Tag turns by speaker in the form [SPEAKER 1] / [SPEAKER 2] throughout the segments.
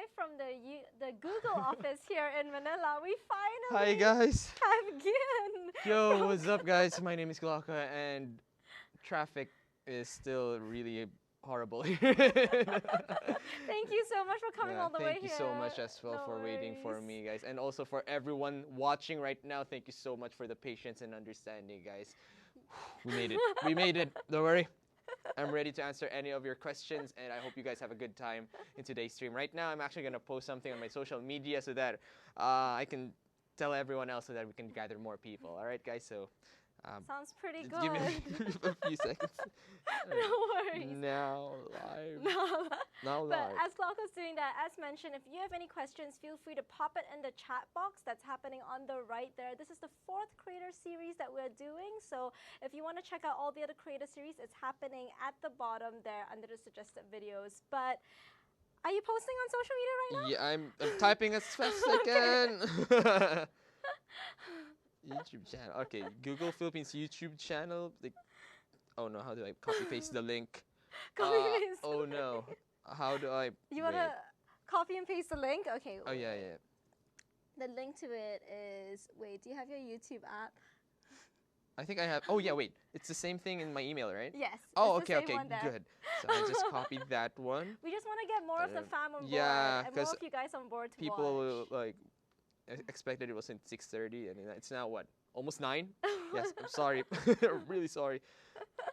[SPEAKER 1] live from the Google office here in Manila. We finally
[SPEAKER 2] Hi guys.
[SPEAKER 1] have Gian.
[SPEAKER 2] Yo, what's up guys? My name is GLOCO and traffic is still really horrible here.
[SPEAKER 1] Thank you so much for coming all the way here.
[SPEAKER 2] Thank you so much as well for waiting for me, guys. And also for everyone watching right now, thank you so much for the patience and understanding, guys. We made it. We made it. Don't worry. I'm ready to answer any of your questions, and I hope you guys have a good time in today's stream. Right now, I'm actually going to post something on my social media so that I can tell everyone else so that we can gather more people. All right, guys? So
[SPEAKER 1] sounds pretty
[SPEAKER 2] just
[SPEAKER 1] good.
[SPEAKER 2] give me a few seconds.
[SPEAKER 1] No worries.
[SPEAKER 2] Now live.
[SPEAKER 1] Now
[SPEAKER 2] live.
[SPEAKER 1] But as Glauco's doing that, as mentioned, if you have any questions, feel free to pop it in the chat box that's happening on the right there. This is the 4th creator series that we're doing. So if you want to check out all the other creator series, it's happening at the bottom there under the suggested videos. But are you posting on social media right now?
[SPEAKER 2] Yeah, I'm typing as fast as I can. YouTube channel. Okay, Google Philippines YouTube channel. Like, oh no, how do I copy paste the link?
[SPEAKER 1] Copy paste.
[SPEAKER 2] Oh no, how do I?
[SPEAKER 1] You wanna copy and paste the link? Okay.
[SPEAKER 2] Oh yeah.
[SPEAKER 1] The link to it is. Wait, do you have your YouTube app?
[SPEAKER 2] I think I have. Oh yeah, wait. It's the same thing in my email, right?
[SPEAKER 1] Yes.
[SPEAKER 2] Oh okay, good. So I just copied that one.
[SPEAKER 1] We just want to get more of the fam on board.
[SPEAKER 2] Yeah,
[SPEAKER 1] and more of you guys on board to
[SPEAKER 2] people
[SPEAKER 1] watch.
[SPEAKER 2] like expected it was in 6:30, and it's now what? Almost 9? Yes, I'm sorry. Really sorry.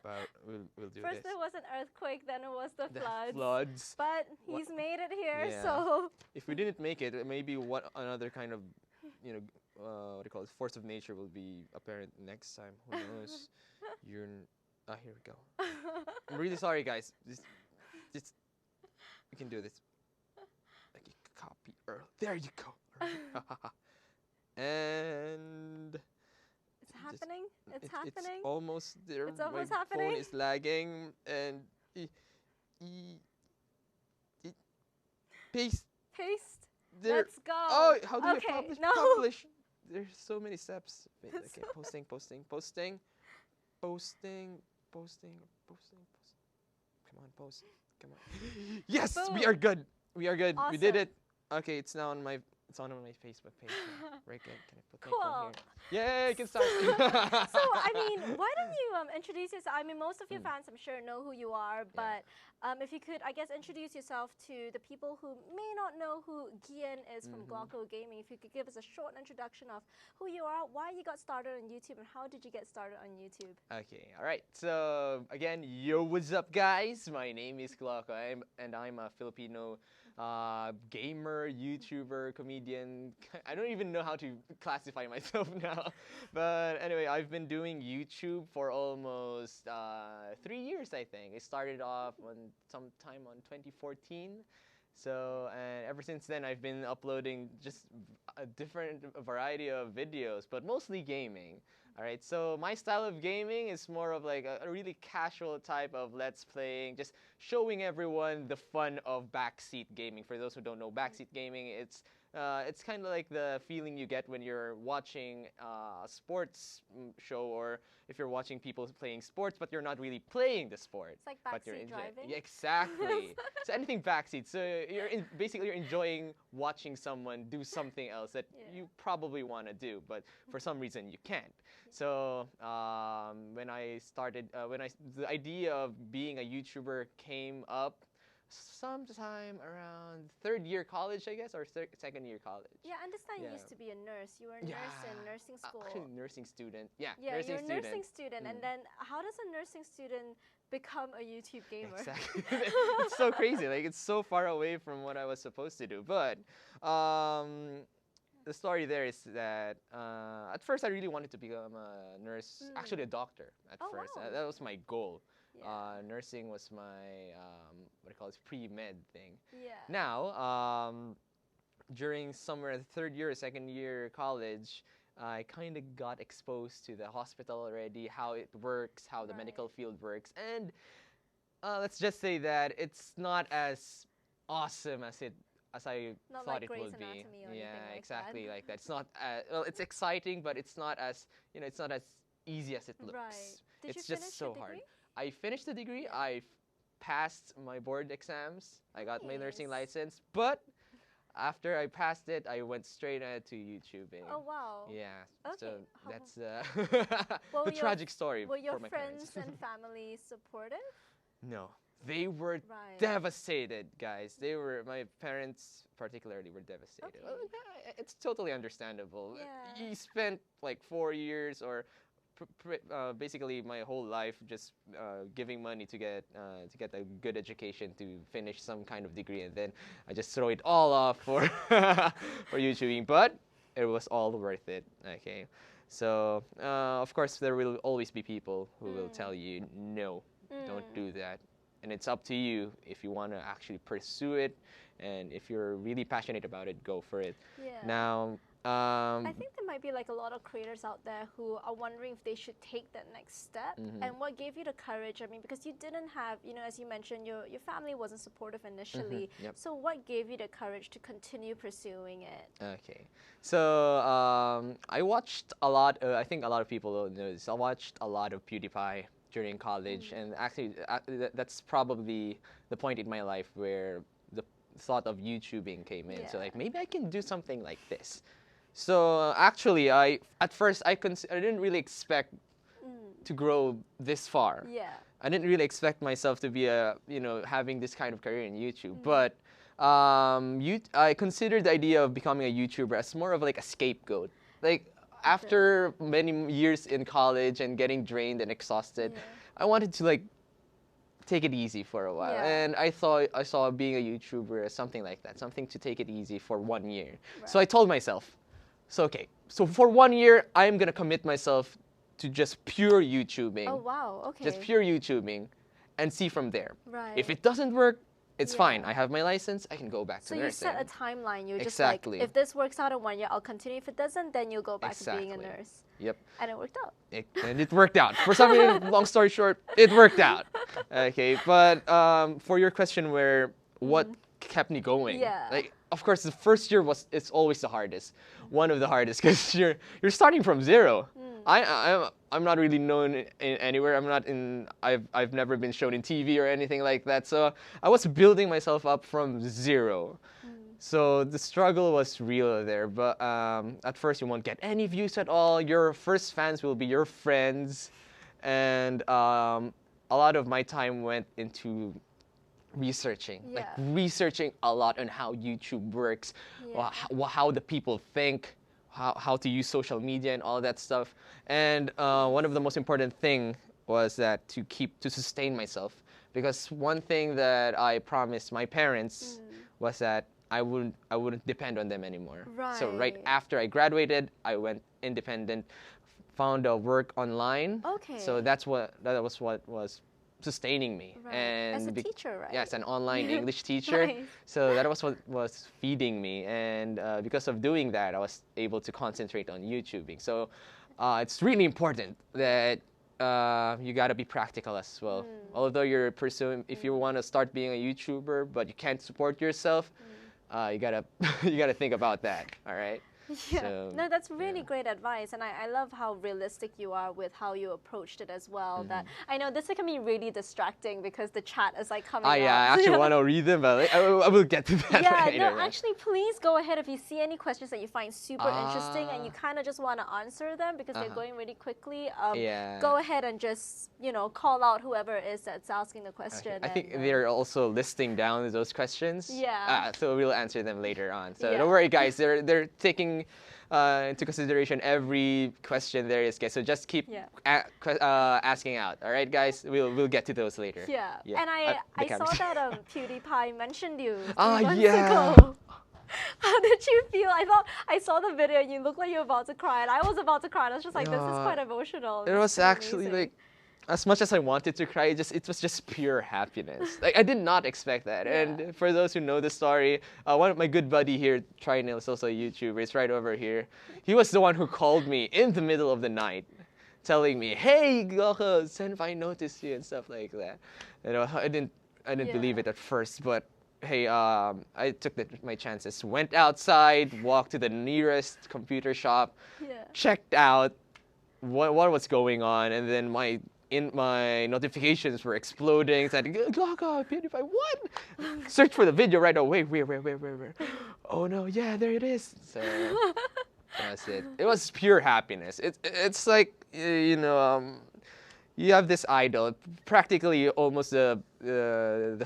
[SPEAKER 2] But we'll do this.
[SPEAKER 1] First there was an earthquake, then it was the floods.
[SPEAKER 2] Floods.
[SPEAKER 1] But he's made it here,
[SPEAKER 2] Yeah.
[SPEAKER 1] so.
[SPEAKER 2] If we didn't make it, maybe what another kind of, what do you call it, force of nature will be apparent next time. Who knows? Here we go. I'm really sorry, guys. Just we can do this. Like copy Earl. There you go. And
[SPEAKER 1] it's happening. It's happening.
[SPEAKER 2] It's almost there.
[SPEAKER 1] It's almost
[SPEAKER 2] My
[SPEAKER 1] happening.
[SPEAKER 2] phone is lagging and paste.
[SPEAKER 1] Paste.
[SPEAKER 2] There.
[SPEAKER 1] Let's go.
[SPEAKER 2] Oh, how do
[SPEAKER 1] okay,
[SPEAKER 2] I publish?
[SPEAKER 1] no.
[SPEAKER 2] Publish. There's so many steps. Wait, okay, posting. Come on, post. Come on. Yes,
[SPEAKER 1] Boom.
[SPEAKER 2] we are good. We are good.
[SPEAKER 1] Awesome.
[SPEAKER 2] We did it. Okay, it's now on my. It's on my Facebook page. Right, good. Can I put my phone here? Yay, I can start.
[SPEAKER 1] So, I mean, why don't you introduce yourself? I mean, most of your fans, I'm sure, know who you are. But if you could, I guess, introduce yourself to the people who may not know who Gian is from GLOCO Gaming. If you could give us a short introduction of who you are, why you got started on YouTube, and how did you get started on YouTube?
[SPEAKER 2] Okay, all right. So, again, yo, what's up, guys? My name is GLOCO, and I'm a Filipino gamer, YouTuber, comedian. I don't even know how to classify myself now. But anyway, I've been doing YouTube for almost 3 years, I think. I started off sometime on 2014. So, and ever since then, I've been uploading just a different variety of videos, but mostly gaming. All right, so my style of gaming is more of like a really casual type of let's playing, just showing everyone the fun of backseat gaming. For those who don't know, backseat gaming, it's kind of like the feeling you get when you're watching a sports show, or if you're watching people playing sports, but you're not really playing the sport.
[SPEAKER 1] It's like
[SPEAKER 2] but you're
[SPEAKER 1] backseat driving.
[SPEAKER 2] Yeah, exactly. So anything backseat. So basically you're enjoying watching someone do something else that you probably want to do, but for some reason you can't. So when I started, the idea of being a YouTuber came up sometime around 3rd year college, I guess, or 2nd year college.
[SPEAKER 1] Yeah, I understand you used to be a nurse. You were a nurse in nursing school.
[SPEAKER 2] Actually, nursing student. Yeah,
[SPEAKER 1] you're
[SPEAKER 2] nursing
[SPEAKER 1] a
[SPEAKER 2] student.
[SPEAKER 1] nursing student. And then how does a nursing student become a YouTube gamer?
[SPEAKER 2] Exactly. It's so crazy. Like, it's so far away from what I was supposed to do. But the story there is that at first I really wanted to become a nurse, actually a doctor at first.
[SPEAKER 1] Wow.
[SPEAKER 2] That was my goal.
[SPEAKER 1] Yeah.
[SPEAKER 2] Nursing was my, what do you call it, pre-med thing.
[SPEAKER 1] Yeah.
[SPEAKER 2] Now, during somewhere 3rd year or 2nd year college, I kind of got exposed to the hospital already, how it works, how the medical field works. And let's just say that it's not as awesome as I thought it would be.
[SPEAKER 1] Yeah,
[SPEAKER 2] exactly like that. It's not well, it's exciting, but it's not as, it's not as easy as it looks.
[SPEAKER 1] Right. Did
[SPEAKER 2] It's
[SPEAKER 1] you
[SPEAKER 2] just
[SPEAKER 1] finish
[SPEAKER 2] so
[SPEAKER 1] the
[SPEAKER 2] hard.
[SPEAKER 1] degree?
[SPEAKER 2] I finished the degree. I passed my board exams. I got my nursing license, but after I passed it, I went straight to YouTubing.
[SPEAKER 1] Oh wow.
[SPEAKER 2] Yeah.
[SPEAKER 1] Okay.
[SPEAKER 2] So that's
[SPEAKER 1] Well,
[SPEAKER 2] the tragic story
[SPEAKER 1] were your
[SPEAKER 2] for my
[SPEAKER 1] friends
[SPEAKER 2] parents.
[SPEAKER 1] and family supportive?
[SPEAKER 2] No, they were
[SPEAKER 1] Right.
[SPEAKER 2] devastated, guys. My parents particularly were devastated.
[SPEAKER 1] Okay.
[SPEAKER 2] Well, it's totally understandable.
[SPEAKER 1] Yeah.
[SPEAKER 2] You spent like 4 years or basically my whole life just giving money to get a good education to finish some kind of degree, and then I just throw it all off for for YouTubing. But it was all worth it. Okay, so of course there will always be people who will tell you no, don't do that, and it's up to you if you want to actually pursue it, and if you're really passionate about it, go for it.
[SPEAKER 1] Yeah.
[SPEAKER 2] Now.
[SPEAKER 1] I think there might be like a lot of creators out there who are wondering if they should take that next step. And what gave you the courage? I mean, because you didn't have, as you mentioned, your family wasn't supportive initially.
[SPEAKER 2] Yep.
[SPEAKER 1] So what gave you the courage to continue pursuing it?
[SPEAKER 2] Okay, so I watched a lot. I think a lot of people don't know this. I watched a lot of PewDiePie during college, and actually, that's probably the point in my life where the thought of YouTubing came in. So
[SPEAKER 1] Yeah.
[SPEAKER 2] like maybe I can do something like this. So actually, at first I didn't really expect to grow this far.
[SPEAKER 1] Yeah.
[SPEAKER 2] I didn't really expect myself to be having this kind of career in YouTube. But I considered the idea of becoming a YouTuber as more of like a scapegoat. Like after many years in college and getting drained and exhausted, I wanted to like take it easy for a while.
[SPEAKER 1] Yeah.
[SPEAKER 2] And I saw being a YouTuber as something like that, something to take it easy for 1 year. So I told myself, so for 1 year, I'm gonna commit myself to just pure YouTubing.
[SPEAKER 1] Oh wow. Okay.
[SPEAKER 2] Just pure YouTubing, and see from there.
[SPEAKER 1] Right.
[SPEAKER 2] If it doesn't work, it's
[SPEAKER 1] Yeah.
[SPEAKER 2] fine. I have my license. I can go back to
[SPEAKER 1] So you
[SPEAKER 2] nursing.
[SPEAKER 1] set a timeline. You're
[SPEAKER 2] Exactly.
[SPEAKER 1] just like, if this works out in 1 year, I'll continue. If it doesn't, then you'll go back to being a
[SPEAKER 2] Exactly.
[SPEAKER 1] nurse.
[SPEAKER 2] Yep.
[SPEAKER 1] And it worked out.
[SPEAKER 2] And it worked out. For some reason, long story short, it worked out. Okay, but for your question, what kept me going?
[SPEAKER 1] Yeah.
[SPEAKER 2] Like, of course, the first year it's always the hardest, one of the hardest, because you're starting from zero. I'm not really known anywhere. I've never been shown in TV or anything like that. So I was building myself up from zero. So the struggle was real there, but at first you won't get any views at all. Your first fans will be your friends, and a lot of my time went into researching, like researching a lot on how YouTube works, how the people think, how to use social media and all that stuff. And one of the most important thing was that to sustain myself, because one thing that I promised my parents was that I wouldn't depend on them anymore. So right after I graduated, I went independent, found a work online.
[SPEAKER 1] Okay.
[SPEAKER 2] So that was what was sustaining me.
[SPEAKER 1] Right.
[SPEAKER 2] And
[SPEAKER 1] As a teacher, right?
[SPEAKER 2] Yes, an online English teacher.
[SPEAKER 1] Nice.
[SPEAKER 2] So that was what was feeding me, and because of doing that, I was able to concentrate on YouTubing. So it's really important that you gotta be practical as well. Although you're pursuing, if you want to start being a YouTuber, but you can't support yourself, you gotta think about that. All right.
[SPEAKER 1] Yeah.
[SPEAKER 2] So,
[SPEAKER 1] no, that's really great advice, and I love how realistic you are with how you approached it as well. That I know this can be really distracting because the chat is like coming up.
[SPEAKER 2] yeah, I actually want to read them, but I will get to that
[SPEAKER 1] Yeah,
[SPEAKER 2] later.
[SPEAKER 1] no, actually, please go ahead if you see any questions that you find super interesting and you kind of just want to answer them because they're going really quickly. Go ahead and just, call out whoever it is that's asking the question.
[SPEAKER 2] I think they're also listing down those questions.
[SPEAKER 1] Yeah.
[SPEAKER 2] So we'll answer them later on. So don't worry, guys. They're taking into consideration every question there is. So just keep asking out. All right, guys. We'll get to those later.
[SPEAKER 1] Yeah. And I saw that PewDiePie mentioned you 3 months ago. How did you feel? I saw the video and you looked like you were about to cry, and I was about to cry. And I was just like, this is quite emotional.
[SPEAKER 2] It was actually like, as much as I wanted to cry, it was just pure happiness. Like I did not expect that. And for those who know the story, one of my good buddy here, Trinil, is also a YouTuber. He's right over here. He was the one who called me in the middle of the night, telling me, "Hey, GLOCO, Senpai noticed you," and stuff like that. I didn't believe it at first, but hey, I took my chances. Went outside, walked to the nearest computer shop, checked out what was going on, and then my notifications were exploding. Said, "GLOCO, PewDiePie, what?" Search for the video right away. Where? oh no, yeah, there it is. So that's it. It was pure happiness. It's like you have this idol, practically almost the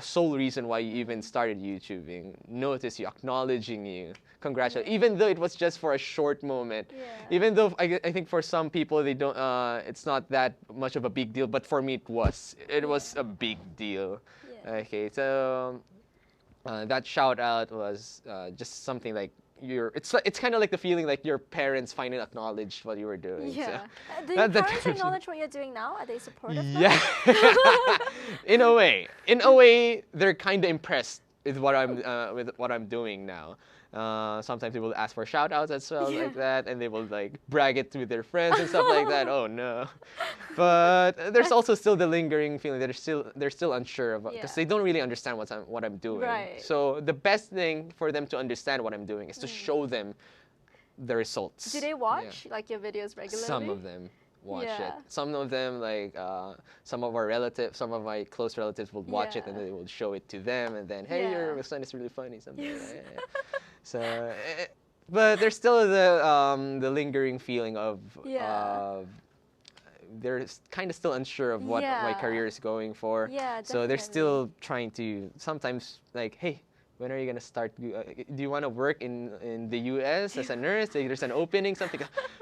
[SPEAKER 2] sole reason why you even started YouTubing. Notice you, acknowledging you, congratulate. Even though it was just for a short moment.
[SPEAKER 1] Yeah.
[SPEAKER 2] Even though I think for some people they don't, it's not that much of a big deal. But for me it was. It was a big deal.
[SPEAKER 1] Yeah.
[SPEAKER 2] Okay, so that shout out was just something like. It's kind of like the feeling like your parents finally acknowledged what you were doing.
[SPEAKER 1] Yeah.
[SPEAKER 2] So.
[SPEAKER 1] Do your parents acknowledge what you're doing now? Are they supportive?
[SPEAKER 2] Yeah. In a way, they're kind of impressed with what I'm doing now. Sometimes they will ask for shout outs as well, like that, and they will like brag it with their friends and stuff like that. Oh no. But there's also still the lingering feeling that they're still unsure about, because they don't really understand what I'm doing.
[SPEAKER 1] Right.
[SPEAKER 2] So the best thing for them to understand what I'm doing is to show them the results.
[SPEAKER 1] Do they watch like your videos regularly?
[SPEAKER 2] Some of them watch
[SPEAKER 1] Yeah.
[SPEAKER 2] it. Some of them, like some of our relatives, some of my close relatives will watch it, and then they will show it to them, and then, hey, your son is really funny, something like that. So, but there's still the lingering feeling of they're kind of still unsure of what my career is going for.
[SPEAKER 1] Yeah,
[SPEAKER 2] so they're
[SPEAKER 1] definitely.
[SPEAKER 2] still trying to sometimes like, hey, when are you gonna start? Do you want to work in the U.S. as a nurse? Like, there's an opening, something.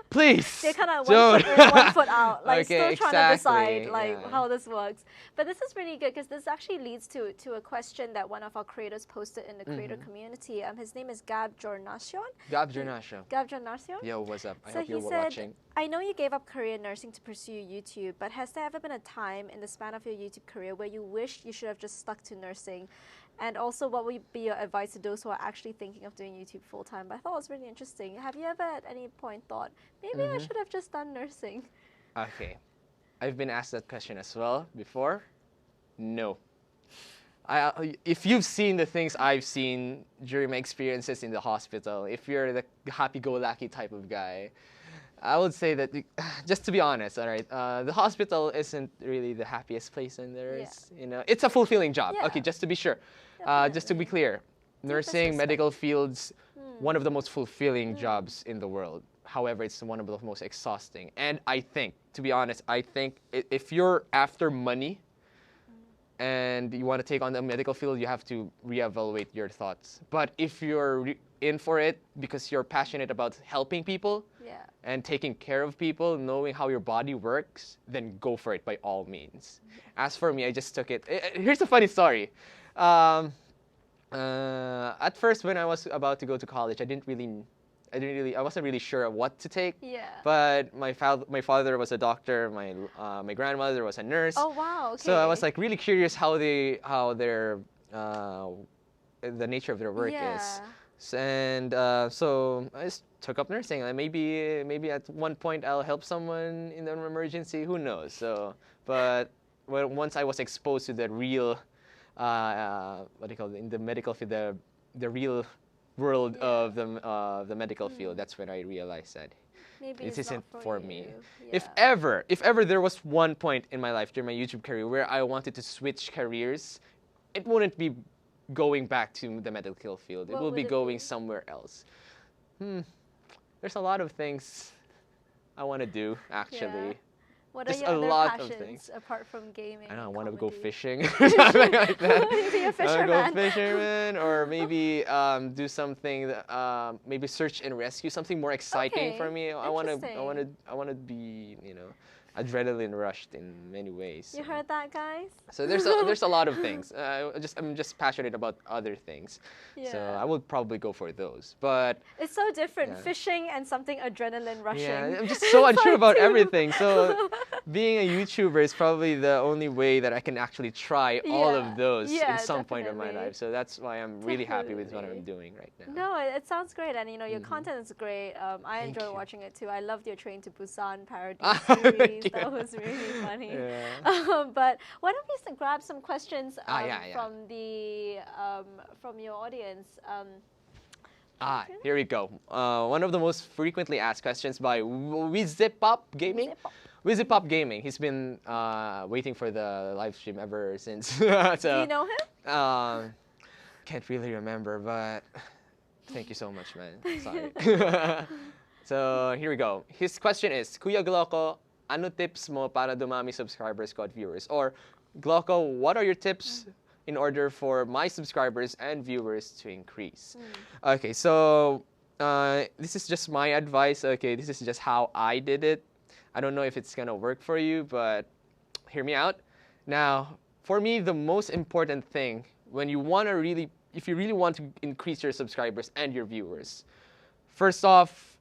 [SPEAKER 2] Please.
[SPEAKER 1] They're kind of
[SPEAKER 2] don't.
[SPEAKER 1] 1 foot in, 1 foot out, like
[SPEAKER 2] Okay,
[SPEAKER 1] still trying to
[SPEAKER 2] exactly,
[SPEAKER 1] decide like
[SPEAKER 2] yeah.
[SPEAKER 1] how this works. But this is really good because this actually leads to a question that one of our creators posted in the creator community. His name is Gab Jornacion.
[SPEAKER 2] Gab Jornacion.
[SPEAKER 1] Gab Jornacion.
[SPEAKER 2] Yo, what's up? I
[SPEAKER 1] So
[SPEAKER 2] hope
[SPEAKER 1] he
[SPEAKER 2] you're
[SPEAKER 1] said,
[SPEAKER 2] watching.
[SPEAKER 1] I know you gave up career nursing to pursue YouTube, but has there ever been a time in the span of your YouTube career where you wished you should have just stuck to nursing? And also, what would be your advice to those who are actually thinking of doing YouTube full-time? But I thought it was really interesting. Have you ever at any point thought, maybe I should have just done nursing?
[SPEAKER 2] Okay. I've been asked that question as well before. No. If you've seen the things I've seen during my experiences in the hospital, if you're the happy-go-lucky type of guy, I would say that, just to be honest, all right, the hospital isn't really the happiest place in there is. You know, it's a fulfilling job.
[SPEAKER 1] Yeah.
[SPEAKER 2] Okay, just to be sure. Just to be clear, nursing,
[SPEAKER 1] respect.
[SPEAKER 2] medical fields, one of the most fulfilling jobs in the world. However, it's one of the most exhausting. And I think, to be honest, if you're after money and you want to take on the medical field, you have to reevaluate your thoughts. But if you're in for it because you're passionate about helping people and taking care of people, knowing how your body works, then go for it by all means. As for me, I just took it. Here's a funny story. At first, when I was about to go to college, I wasn't really sure of what to take.
[SPEAKER 1] Yeah.
[SPEAKER 2] But my father was a doctor. My grandmother was a nurse.
[SPEAKER 1] Oh wow. Okay.
[SPEAKER 2] So I was like really curious how the nature of their work is. And so I just took up nursing. Maybe at one point I'll help someone in an emergency. Who knows? So, but once I was exposed to the real, what do you call it, in the medical field, the real world of the medical field, that's when I realized that
[SPEAKER 1] maybe
[SPEAKER 2] this
[SPEAKER 1] it's
[SPEAKER 2] isn't
[SPEAKER 1] not
[SPEAKER 2] for me.
[SPEAKER 1] Yeah.
[SPEAKER 2] If ever there was one point in my life during my YouTube career where I wanted to switch careers, it wouldn't be going back to the medical field. It will be going somewhere else. There's a lot of things I want to do, actually.
[SPEAKER 1] Yeah. What
[SPEAKER 2] Just
[SPEAKER 1] are your
[SPEAKER 2] a
[SPEAKER 1] other
[SPEAKER 2] lot
[SPEAKER 1] passions
[SPEAKER 2] of things.
[SPEAKER 1] apart from gaming?
[SPEAKER 2] I don't know, I want to go
[SPEAKER 1] comedy?
[SPEAKER 2] fishing, something like that.
[SPEAKER 1] Be a
[SPEAKER 2] I
[SPEAKER 1] fisherman.
[SPEAKER 2] want to go fisherman, or maybe do something that, maybe search and rescue, something more exciting for me. I want to be, adrenaline rushed in many ways.
[SPEAKER 1] You heard that, guys?
[SPEAKER 2] So there's a lot of things. I'm just passionate about other things.
[SPEAKER 1] Yeah.
[SPEAKER 2] So I would probably go for those. But
[SPEAKER 1] It's so different, fishing and something adrenaline rushing.
[SPEAKER 2] yeah, I'm just so unsure about everything. So being a YouTuber is probably the only way that I can actually try all of those in some point of my
[SPEAKER 1] definitely.
[SPEAKER 2] life. So that's why I'm really happy with what I'm doing right now.
[SPEAKER 1] No, it sounds great, and your content is great. I enjoy
[SPEAKER 2] you.
[SPEAKER 1] watching it too. I loved your Train to Busan parody
[SPEAKER 2] Thank
[SPEAKER 1] series.
[SPEAKER 2] you.
[SPEAKER 1] That was really funny.
[SPEAKER 2] Yeah.
[SPEAKER 1] But why don't we grab some questions
[SPEAKER 2] yeah.
[SPEAKER 1] from your audience?
[SPEAKER 2] Here we go. One of the most frequently asked questions by Wizipop Gaming. Wizipop Gaming. He's been waiting for the live stream ever since. So,
[SPEAKER 1] Do you know him?
[SPEAKER 2] Can't really remember, but Thank you so much, man. Sorry. So here we go. His question is, Kuya Gloco, ano tips mo para dumami subscribers ko at viewers? Or, Gloco, what are your tips in order for my subscribers and viewers to increase? Okay, so this is just my advice. Okay, this is just how I did it. I don't know if it's gonna work for you, but hear me out. Now, for me, the most important thing when you want to really, if you really want to increase your subscribers and your viewers, first off,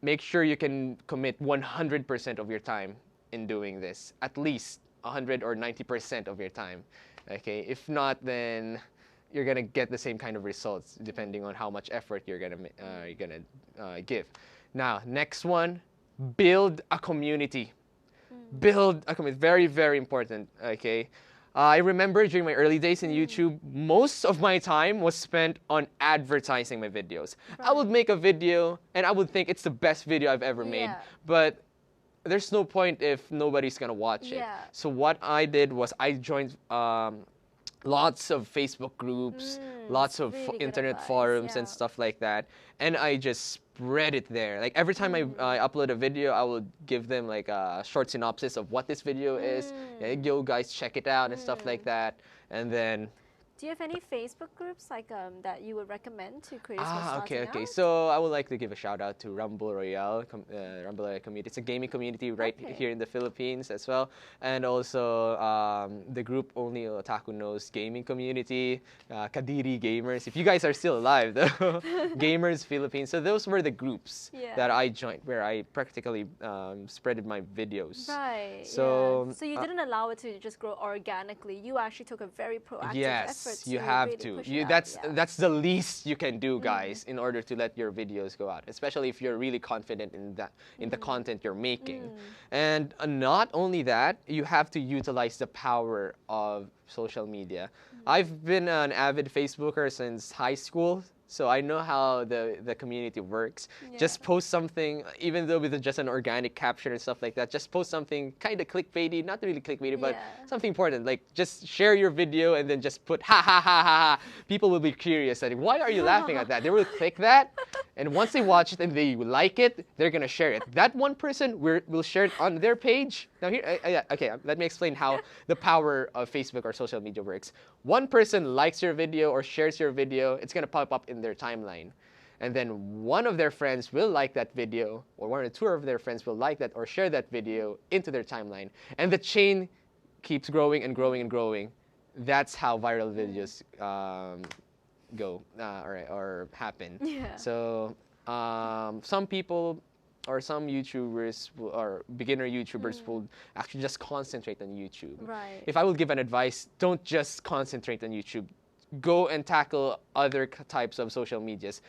[SPEAKER 2] make sure you can commit 100% of your time in doing this, at least 100 or 90% of your time. Okay, if not, then you're gonna get the same kind of results depending on how much effort you're gonna give. Now, next one, build a community. Build a community. Very, very important. Okay. I remember during my early days in YouTube, most of my time was spent on advertising my videos. I would make a video and I would think it's the best video I've ever made, but there's no point if nobody's gonna watch it. So what I did was I joined lots of Facebook groups, lots of
[SPEAKER 1] really good
[SPEAKER 2] internet
[SPEAKER 1] advice,
[SPEAKER 2] forums and stuff like that, and I just spread it there. Like every time I upload a video, I would give them like a short synopsis of what this video is. Yeah, yo guys, check it out and stuff like that. And then
[SPEAKER 1] do you have any Facebook groups like that you would recommend to creators who are
[SPEAKER 2] okay.
[SPEAKER 1] starting out?
[SPEAKER 2] So I would like to give a shout out to Rumble Royale, Rumble Royale community. It's a gaming community right here in the Philippines as well, and also the group Only Otaku Knows gaming community, Kadiri Gamers. If you guys are still alive, though, Gamers Philippines. So those were the groups that I joined, where I practically spreaded my videos.
[SPEAKER 1] Right.
[SPEAKER 2] So
[SPEAKER 1] so you didn't allow it to just grow organically. You actually took a very proactive effort.
[SPEAKER 2] You have to. That's the least you can do, guys, in order to let your videos go out, especially if you're really confident in the content you're making. And not only that, you have to utilize the power of social media. I've been an avid Facebooker since high school, so I know how the community works. Just post something, even though with just an organic caption and stuff like that, just post something kind of clickbaity, not really clickbaity, but something important. Like just share your video and then just put ha ha ha ha ha. People will be curious. Like, why are you laughing at that? They will click that, and once they watch it and they like it, they're gonna share it. That one person will share it on their page. Now here, okay, let me explain how the power of Facebook or social media works. One person likes your video or shares your video, it's gonna pop up in their timeline. And then one of their friends will like that video, or one or two of their friends will like that or share that video into their timeline. And the chain keeps growing and growing and growing. That's how viral videos go or happen. So some people or some YouTubers or beginner YouTubers will actually just concentrate on YouTube. If I would give an advice, don't just concentrate on YouTube. Go and tackle other types of social medias.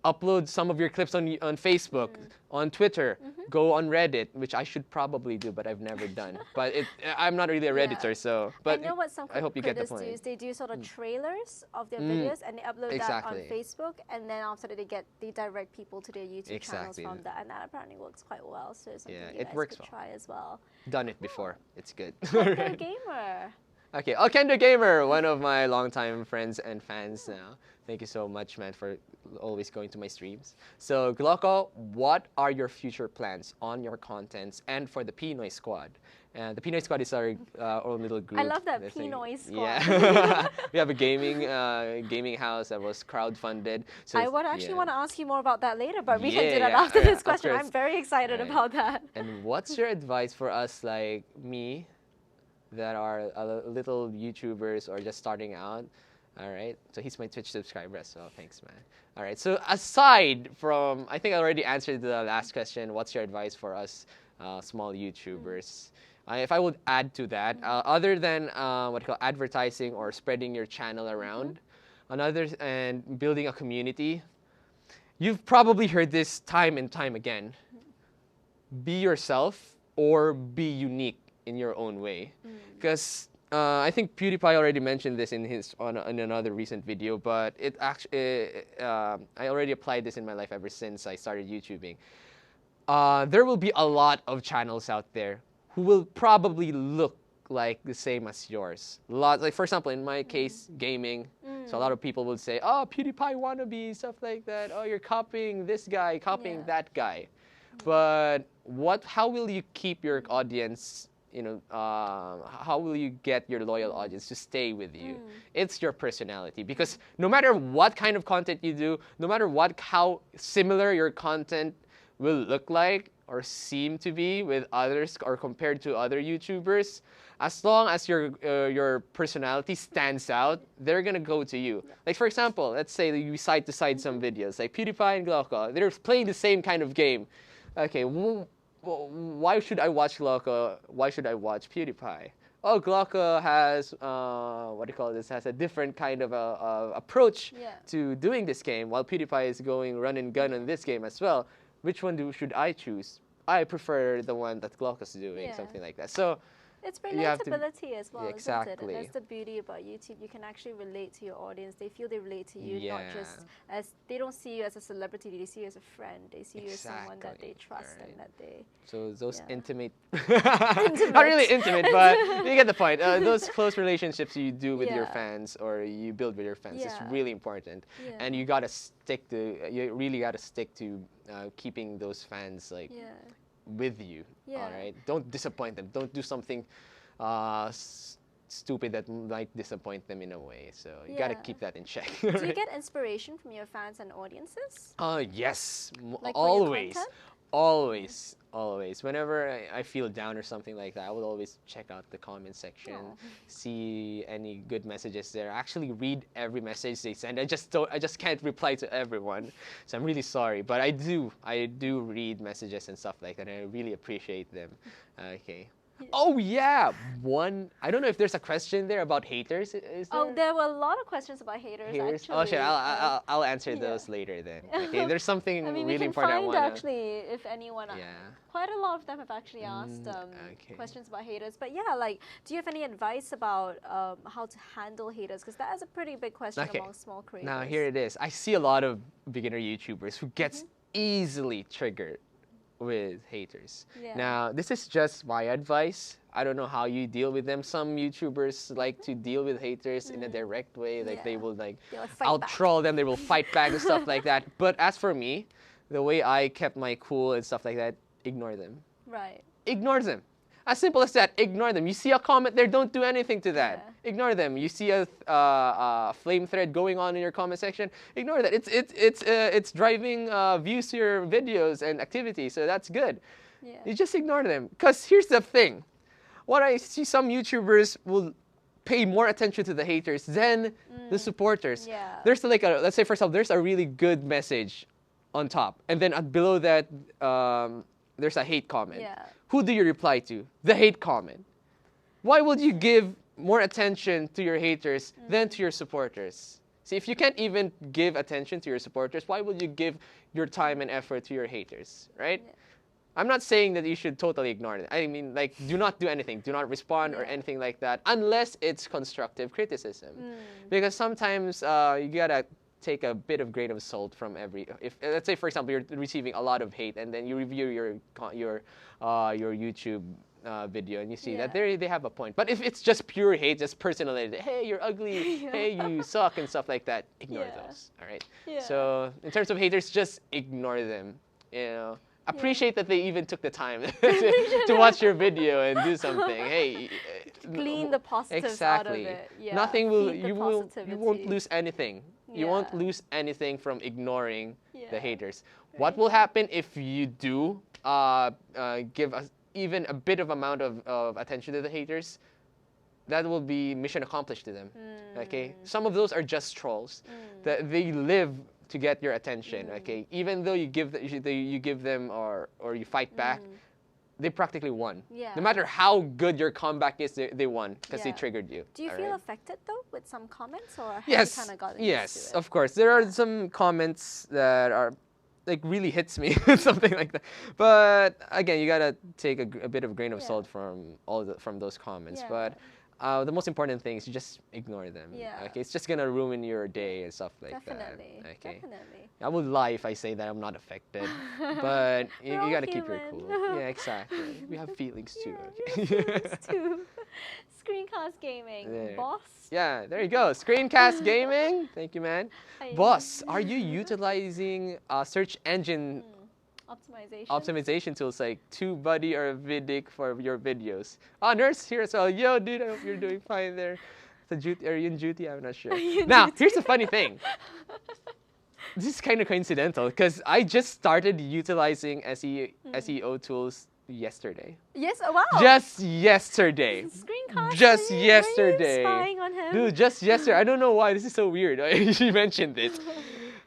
[SPEAKER 2] Upload some of your clips on Facebook, on Twitter, go on Reddit, which I should probably do, but I've never done. But I'm not really a Redditor, so. But
[SPEAKER 1] I know what some
[SPEAKER 2] I hope you get the point.
[SPEAKER 1] do is they do sort of trailers of their videos and they upload that on Facebook, and then after that they direct people to their YouTube channels from that, and that apparently works quite well. So it's something you guys could try as well.
[SPEAKER 2] Done it before. It's good.
[SPEAKER 1] Kendo Gamer.
[SPEAKER 2] Okay, Kendo Gamer, one of my longtime friends and fans now. Thank you so much, man, for always going to my streams. So, Gloco, what are your future plans on your contents and for the Pinoy Squad? And the Pinoy Squad is our own little group.
[SPEAKER 1] I love that Pinoy Squad.
[SPEAKER 2] Yeah. We have a gaming house that was crowdfunded. So
[SPEAKER 1] I would actually want to ask you more about that later, but we can do that after this question. I'm very excited about that.
[SPEAKER 2] And what's your advice for us like me that are little YouTubers or just starting out? All right, so he's my Twitch subscriber as well. Thanks, man. All right, so aside from, I think I already answered the last question. What's your advice for us small YouTubers? If I would add to that, other than what you call advertising or spreading your channel around, and building a community, you've probably heard this time and time again. Be yourself or be unique in your own way, because I think PewDiePie already mentioned this in another recent video, but it actually I already applied this in my life ever since I started YouTubing. There will be a lot of channels out there who will probably look like the same as yours. Like for example, in my case, gaming. So a lot of people would say, "Oh, PewDiePie wannabe," stuff like that. "Oh, you're copying this guy, copying that guy." But how will you keep your audience? How will you get your loyal audience to stay with you? It's your personality, because no matter what kind of content you do, no matter how similar your content will look like or seem to be with others or compared to other YouTubers, as long as your personality stands out, they're gonna go to you. Like for example, let's say you side to side some videos, like PewDiePie and GLOCO. They're playing the same kind of game. Okay, why should I watch GLOCO? Why should I watch PewDiePie? Oh, GLOCO has has a different kind of approach to doing this game, while PewDiePie is going run and gun on this game as well. Which one should I choose? I prefer the one that GLOCO's doing, something like that. So
[SPEAKER 1] it's relatability as well,
[SPEAKER 2] exactly.
[SPEAKER 1] isn't it? That's the beauty about YouTube. You can actually relate to your audience. They feel they relate to you, not just as, they don't see you as a celebrity, they see you as a friend. They see you as someone that they trust and that they...
[SPEAKER 2] So those intimate, not really intimate, but you get the point. Those close relationships you do with your fans, or you build with your fans, is really important. And you really gotta stick to keeping those fans like with you. All right, don't disappoint them. Don't do something stupid that might disappoint them in a way. So you gotta keep that in check.
[SPEAKER 1] Do you get inspiration from your fans and audiences?
[SPEAKER 2] Yes,
[SPEAKER 1] like
[SPEAKER 2] always. Whenever I feel down or something like that, I will always check out the comment section, see any good messages there. Actually read every message they send. I just can't reply to everyone, so I'm really sorry. But I do read messages and stuff like that, and I really appreciate them. Okay. Oh yeah, I don't know if there's a question there about haters. Is there?
[SPEAKER 1] There were a lot of questions about haters. Actually.
[SPEAKER 2] Oh shit, I'll answer those later then. Okay, there's something really important.
[SPEAKER 1] We can find actually if anyone. Quite a lot of them have actually asked questions about haters. But yeah, like, do you have any advice about how to handle haters? Because that is a pretty big question among small creators.
[SPEAKER 2] Now here it is. I see a lot of beginner YouTubers who gets easily triggered with haters. Now, this is just my advice. I don't know how you deal with them. Some YouTubers like to deal with haters in a direct way. Like they will troll them, they will fight back and stuff like that. But as for me, the way I kept my cool and stuff like that, ignore them.
[SPEAKER 1] Right.
[SPEAKER 2] Ignore them. As simple as that. Ignore them. You see a comment there, don't do anything to that. Ignore them. You see a flame thread going on in your comment section, ignore that. It's driving views to your videos and activities, so that's good. You just ignore them. Because here's the thing. What I see, some YouTubers will pay more attention to the haters than the supporters. There's like let's say for example, there's a really good message on top, and then below that there's a hate comment. Who do you reply to? The hate comment. Why would you give more attention to your haters than to your supporters? See, if you can't even give attention to your supporters, why would you give your time and effort to your haters, right? I'm not saying that you should totally ignore it. I mean, like, do not do anything. Do not respond or anything like that unless it's constructive criticism. Because sometimes you gotta take a bit of grain of salt from let's say for example you're receiving a lot of hate, and then you review your YouTube video and you see that they have a point. But if it's just pure hate, just personal hate, hey, you're ugly, hey, you suck and stuff like that, ignore those. All right. So in terms of haters, just ignore them. Appreciate that they even took the time to watch your video and do something. Hey,
[SPEAKER 1] glean the positives out of it.
[SPEAKER 2] Nothing will you won't lose anything. You won't lose anything from ignoring the haters. What will happen if you do give even a bit of amount of attention to the haters? That will be mission accomplished to them. Okay, some of those are just trolls. That they live to get your attention. Okay, even though you give them or you fight back, they practically won. No matter how good your comeback is, they won because they triggered you.
[SPEAKER 1] Do you feel affected though with some comments, or have you kind of gotten used to it?
[SPEAKER 2] Of course. There are some comments that are like really hits me, something like that. But again, you gotta take a bit of grain of salt from those comments. But the most important thing is you just ignore them.
[SPEAKER 1] Yeah.
[SPEAKER 2] Okay, it's just gonna ruin your day and stuff like
[SPEAKER 1] Definitely.
[SPEAKER 2] that. Okay.
[SPEAKER 1] Definitely.
[SPEAKER 2] I would lie if I say that I'm not affected, but you
[SPEAKER 1] We're all
[SPEAKER 2] gotta keep your
[SPEAKER 1] human.
[SPEAKER 2] cool. Yeah, exactly. We have feelings too.
[SPEAKER 1] Yeah,
[SPEAKER 2] Okay.
[SPEAKER 1] feelings too. Screencast Gaming,
[SPEAKER 2] There.
[SPEAKER 1] boss.
[SPEAKER 2] Yeah, there you go. Screencast Gaming. Thank you, man.
[SPEAKER 1] Hi.
[SPEAKER 2] Boss, are you utilizing search engine
[SPEAKER 1] Optimization.
[SPEAKER 2] optimization tools like TubeBuddy or Vidic for your videos? Nurse here as well. Yo, dude, I hope you're doing fine there. Are you in duty? I'm not sure. Now, here's the funny thing. This is kind of coincidental because I just started utilizing SEO tools yesterday.
[SPEAKER 1] Yes. Oh, wow.
[SPEAKER 2] Just yesterday.
[SPEAKER 1] Screencast.
[SPEAKER 2] Just
[SPEAKER 1] Were you
[SPEAKER 2] yesterday.
[SPEAKER 1] spying on him?
[SPEAKER 2] Dude, just yesterday. I don't know why this is so weird. She mentioned this.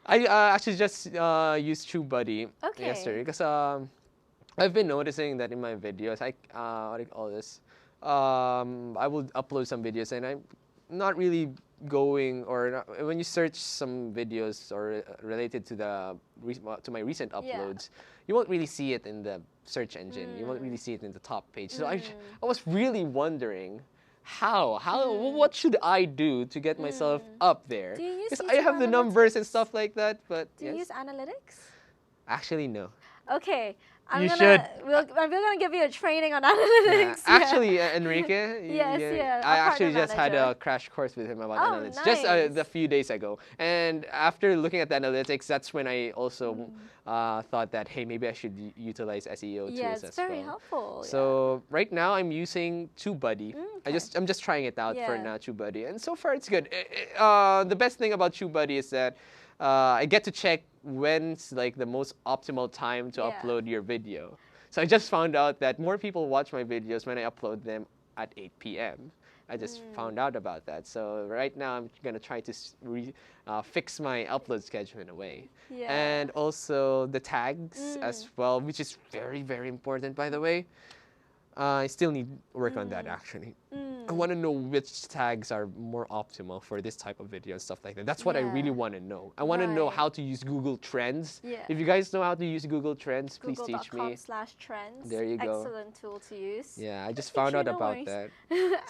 [SPEAKER 2] I actually just used TubeBuddy yesterday because I've been noticing that in my videos, what do you call this? I will upload some videos and I'm not really going, or not, when you search some videos or related to to my recent uploads, you won't really see it in the search engine. You won't really see it in the top page. So I was really wondering what should I do to get myself up there?
[SPEAKER 1] Do you use
[SPEAKER 2] Because I have the numbers and stuff like that, but
[SPEAKER 1] Do you use analytics?
[SPEAKER 2] Actually, no.
[SPEAKER 1] Okay.
[SPEAKER 2] You should.
[SPEAKER 1] We're gonna give you a training on analytics.
[SPEAKER 2] Actually, Enrique.
[SPEAKER 1] Yes,
[SPEAKER 2] I
[SPEAKER 1] our
[SPEAKER 2] actually
[SPEAKER 1] partner
[SPEAKER 2] just had a
[SPEAKER 1] manager.
[SPEAKER 2] crash course with him about
[SPEAKER 1] Oh,
[SPEAKER 2] analytics just
[SPEAKER 1] nice.
[SPEAKER 2] a few days ago. And after looking at the analytics, that's when I also thought that hey, maybe I should utilize SEO tools
[SPEAKER 1] Yeah, it's
[SPEAKER 2] as
[SPEAKER 1] very
[SPEAKER 2] well.
[SPEAKER 1] helpful.
[SPEAKER 2] So right now I'm using TubeBuddy.
[SPEAKER 1] Okay.
[SPEAKER 2] I'm just trying it out for
[SPEAKER 1] Yeah.
[SPEAKER 2] now, TubeBuddy, and so far it's good. The best thing about TubeBuddy is that I get to check when's like the most optimal time to upload your video. So I just found out that more people watch my videos when I upload them at 8 p.m. I just found out about that. So right now I'm gonna try to fix my upload schedule in a way.
[SPEAKER 1] Yeah.
[SPEAKER 2] And also the tags as well, which is very, very important, by the way. I still need work on that actually. I want to know which tags are more optimal for this type of video and stuff like that. That's what I really want to know. I want to know
[SPEAKER 1] Right.
[SPEAKER 2] how to use Google Trends.
[SPEAKER 1] Yeah.
[SPEAKER 2] If you guys know how to use Google Trends, please teach me.
[SPEAKER 1] Google.com/trends.
[SPEAKER 2] There you go.
[SPEAKER 1] Excellent tool to use.
[SPEAKER 2] Yeah, I just
[SPEAKER 1] Teach
[SPEAKER 2] found
[SPEAKER 1] you,
[SPEAKER 2] out
[SPEAKER 1] no
[SPEAKER 2] about
[SPEAKER 1] worries.
[SPEAKER 2] that.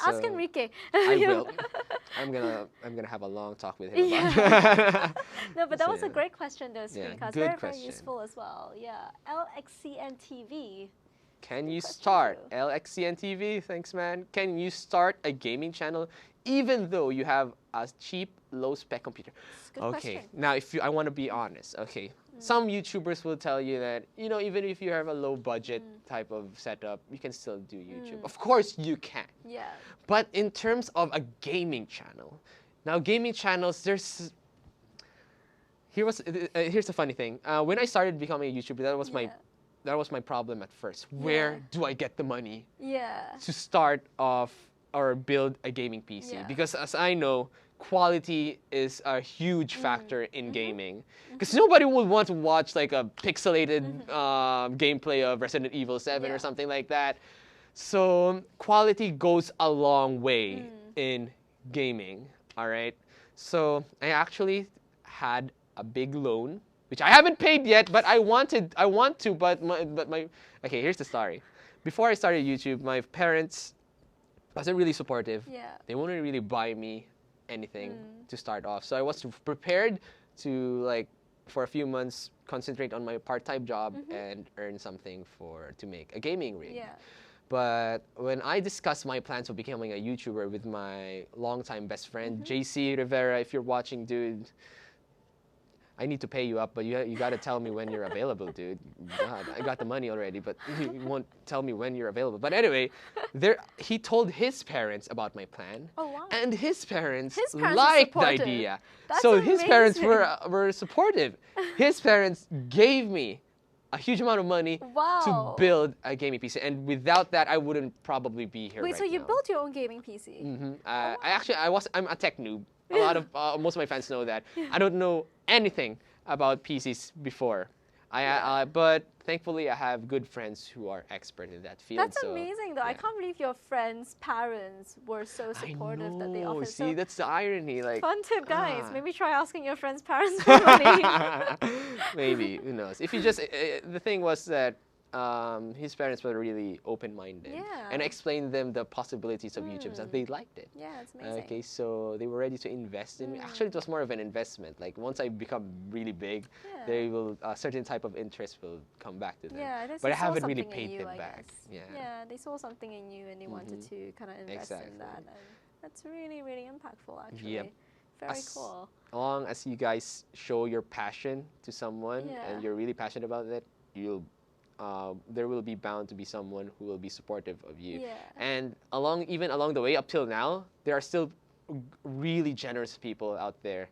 [SPEAKER 1] Ask
[SPEAKER 2] So,
[SPEAKER 1] Enrique.
[SPEAKER 2] I will. I'm gonna have a long talk with him about it.
[SPEAKER 1] No, but that
[SPEAKER 2] So,
[SPEAKER 1] was a
[SPEAKER 2] yeah.
[SPEAKER 1] great question though,
[SPEAKER 2] Yeah,
[SPEAKER 1] Screencast.
[SPEAKER 2] good
[SPEAKER 1] Very,
[SPEAKER 2] question.
[SPEAKER 1] very useful as well. Yeah. LXCN TV.
[SPEAKER 2] Can you
[SPEAKER 1] question
[SPEAKER 2] start
[SPEAKER 1] too.
[SPEAKER 2] LXCN TV? Thanks, man. Can you start a gaming channel even though you have a cheap, low-spec computer?
[SPEAKER 1] It's a good
[SPEAKER 2] Okay.
[SPEAKER 1] question.
[SPEAKER 2] Now, I want to be honest. Okay. Some YouTubers will tell you that even if you have a low-budget type of setup, you can still do YouTube. Of course, you can.
[SPEAKER 1] Yeah.
[SPEAKER 2] But in terms of a gaming channel, now gaming channels, here's the funny thing. When I started becoming a YouTuber, that was my problem at first. Where do I get the money
[SPEAKER 1] Yeah.
[SPEAKER 2] to start off or build a gaming PC?
[SPEAKER 1] Yeah.
[SPEAKER 2] Because as I know, quality is a huge factor in gaming. Because nobody would want to watch like a pixelated gameplay of Resident Evil 7 or something like that. So quality goes a long way in gaming, all right? So I actually had a big loan, which I haven't paid yet, but I want to, but my okay, here's the story. Before I started YouTube, my parents wasn't really supportive.
[SPEAKER 1] Yeah.
[SPEAKER 2] They wouldn't really buy me anything to start off. So I was prepared to like for a few months concentrate on my part-time job and earn something to make a gaming rig.
[SPEAKER 1] Yeah.
[SPEAKER 2] But when I discussed my plans of becoming a YouTuber with my longtime best friend, JC Rivera, if you're watching, dude, I need to pay you up, but you got to tell me when you're available, dude. God, I got the money already, but you won't tell me when you're available. But anyway, he told his parents about my plan.
[SPEAKER 1] Oh, wow.
[SPEAKER 2] And his parents
[SPEAKER 1] were
[SPEAKER 2] liked the
[SPEAKER 1] supportive.
[SPEAKER 2] idea.
[SPEAKER 1] That's
[SPEAKER 2] so his parents
[SPEAKER 1] amazing.
[SPEAKER 2] were supportive. His parents gave me a huge amount of money to build a gaming PC. And without that, I wouldn't probably be here
[SPEAKER 1] Wait,
[SPEAKER 2] right
[SPEAKER 1] so you
[SPEAKER 2] now.
[SPEAKER 1] built your own gaming PC?
[SPEAKER 2] I'm a tech noob. A lot of most of my fans know that. I don't know anything about PCs before. But thankfully I have good friends who are expert in that field.
[SPEAKER 1] That's amazing though. I can't believe your friends' parents were so supportive that they offered.
[SPEAKER 2] See, that's the irony. Like,
[SPEAKER 1] fun tip, guys. Maybe try asking your friends' parents for money.
[SPEAKER 2] maybe, who knows? If you just the thing was that his parents were really open-minded and explained them the possibilities of YouTube, and they liked it.
[SPEAKER 1] Yeah, it's amazing.
[SPEAKER 2] Okay, so they were ready to invest in me. Actually, it was more of an investment. Like once I become really big, they will a certain type of interest will come back to them.
[SPEAKER 1] Yeah,
[SPEAKER 2] but I haven't really paid them back.
[SPEAKER 1] Yeah, they saw something in you and they wanted to kind of invest in that. And that's really, really impactful, actually.
[SPEAKER 2] Yep.
[SPEAKER 1] Very cool.
[SPEAKER 2] As long as you guys show your passion to someone and you're really passionate about it, there will be bound to be someone who will be supportive of you.
[SPEAKER 1] Yeah.
[SPEAKER 2] And even along the way up till now, there are still really generous people out there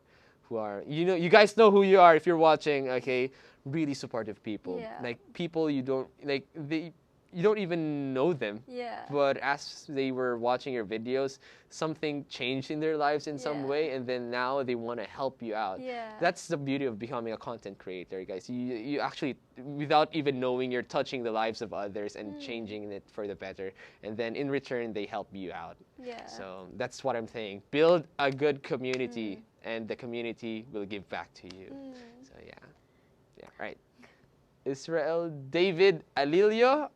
[SPEAKER 2] who are, you guys know who you are if you're watching, okay? Really supportive people.
[SPEAKER 1] Yeah.
[SPEAKER 2] Like people you don't even know them.
[SPEAKER 1] Yeah.
[SPEAKER 2] But as they were watching your videos, something changed in their lives in some way, and then now they want to help you out.
[SPEAKER 1] Yeah.
[SPEAKER 2] That's the beauty of becoming a content creator, guys. You actually, without even knowing, you're touching the lives of others and changing it for the better. And then in return, they help you out.
[SPEAKER 1] Yeah.
[SPEAKER 2] So that's what I'm saying. Build a good community, and the community will give back to you. So yeah, right. Israel David Alilio.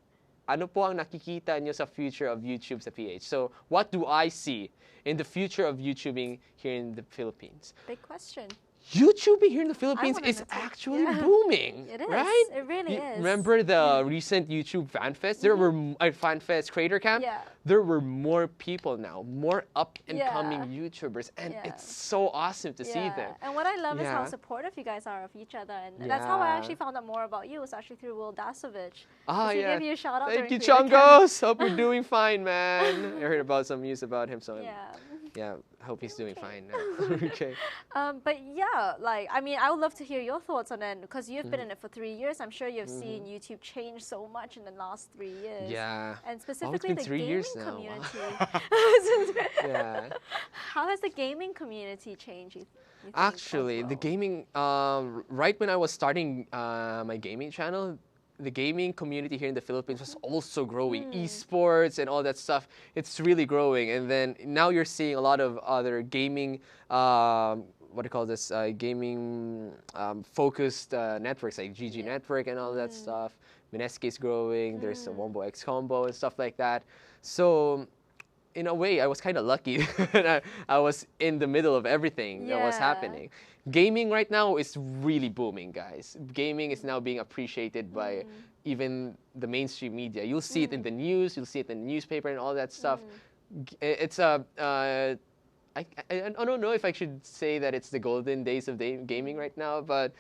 [SPEAKER 2] Ano po ang nakikita nyo sa future of YouTube sa PH? So, what do I see in the future of YouTubing here in the Philippines?
[SPEAKER 1] Big question.
[SPEAKER 2] YouTubing here in the Philippines is actually booming.
[SPEAKER 1] It is.
[SPEAKER 2] Right?
[SPEAKER 1] It really is.
[SPEAKER 2] Remember the recent YouTube Fan Fest? There were Fan Fest Creator Camp.
[SPEAKER 1] Yeah.
[SPEAKER 2] There were more people now, more up and coming YouTubers, and it's so awesome to see them.
[SPEAKER 1] And what I love is how supportive you guys are of each other, and that's how I actually found out more about you. Was actually through Will Dasovich. He gave you a shout out.
[SPEAKER 2] Thank you, Chongos. Hope you're doing fine, man. I heard about some news about him, so yeah, hope he's doing fine now. Okay.
[SPEAKER 1] But yeah, like, I mean, I would love to hear your thoughts on it, because you've been in it for 3 years. I'm sure you've seen YouTube change so much in the last 3 years.
[SPEAKER 2] Yeah.
[SPEAKER 1] And specifically the gaming community.
[SPEAKER 2] Yeah.
[SPEAKER 1] How has the gaming community changed, you think,
[SPEAKER 2] Actually, the gaming, right when I was starting my gaming channel, the gaming community here in the Philippines was also growing. Esports and all that stuff, it's really growing. And then now you're seeing a lot of other gaming, what do you call this, gaming focused networks like GG Network and all that stuff. Mineske is growing, there's a Wombo X Combo and stuff like that. So in a way, I was kind of lucky that I was in the middle of everything that was happening. Gaming right now is really booming, guys. Gaming is now being appreciated by even the mainstream media. You'll see it in the news, you'll see it in the newspaper and all that stuff. It's I don't know if I should say that it's the golden days of gaming right now, but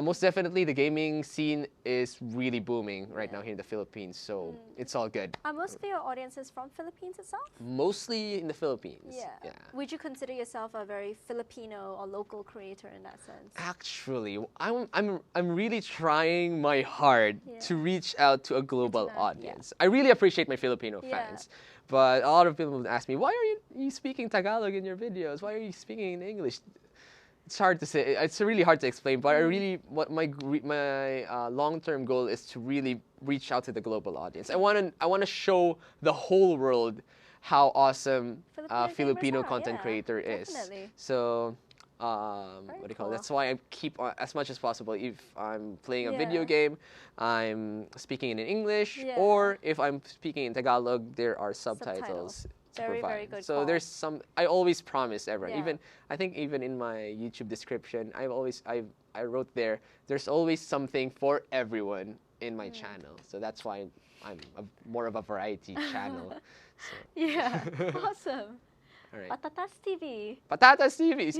[SPEAKER 2] most definitely the gaming scene is really booming right now here in the Philippines, so it's all good.
[SPEAKER 1] Are most of your audiences from Philippines itself?
[SPEAKER 2] Mostly in the Philippines.
[SPEAKER 1] Yeah. Would you consider yourself a very Filipino or local creator in that sense?
[SPEAKER 2] Actually, I'm really trying my hard to reach out to a global audience. I really appreciate my Filipino fans. But a lot of people would ask me, why are you speaking Tagalog in your videos? Why are you speaking in English? It's hard to say. It's really hard to explain. But what my long-term goal is to really reach out to the global audience. I want to show the whole world how awesome Filipino content creator is.
[SPEAKER 1] Definitely.
[SPEAKER 2] So. What do you call it? That's why I keep on, as much as possible. If I'm playing a video game, I'm speaking in English, or if I'm speaking in Tagalog, there are subtitles.
[SPEAKER 1] Very good.
[SPEAKER 2] So there's some. I always promise everyone. I think even in my YouTube description, I wrote there. There's always something for everyone in my channel. So that's why I'm more of a variety channel. So.
[SPEAKER 1] Yeah, awesome.
[SPEAKER 2] Right.
[SPEAKER 1] Patatas TV.
[SPEAKER 2] Patatas TV.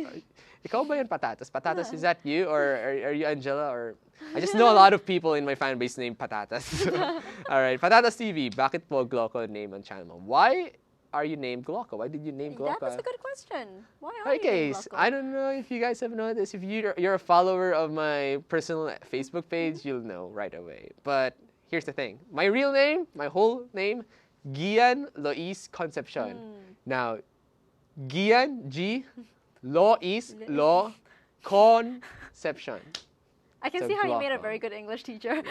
[SPEAKER 2] Ikaw ba yun, Patatas? Patatas, is that you? Or are you Angela? Or I just know a lot of people in my fan base named Patatas. All right, Patatas TV. Bakit po GLOCO name ang channel mo? Why are you named GLOCO? Why did you name GLOCO?
[SPEAKER 1] That's a good question. Why are you named GLOCO?
[SPEAKER 2] I don't know if you guys have noticed. If you're a follower of my personal Facebook page, you'll know right away. But here's the thing. My real name, my whole name, Gian Lois Concepcion. Now, Gian, G, Lois, Lo, Concepcion.
[SPEAKER 1] I can see how you made a very good English teacher.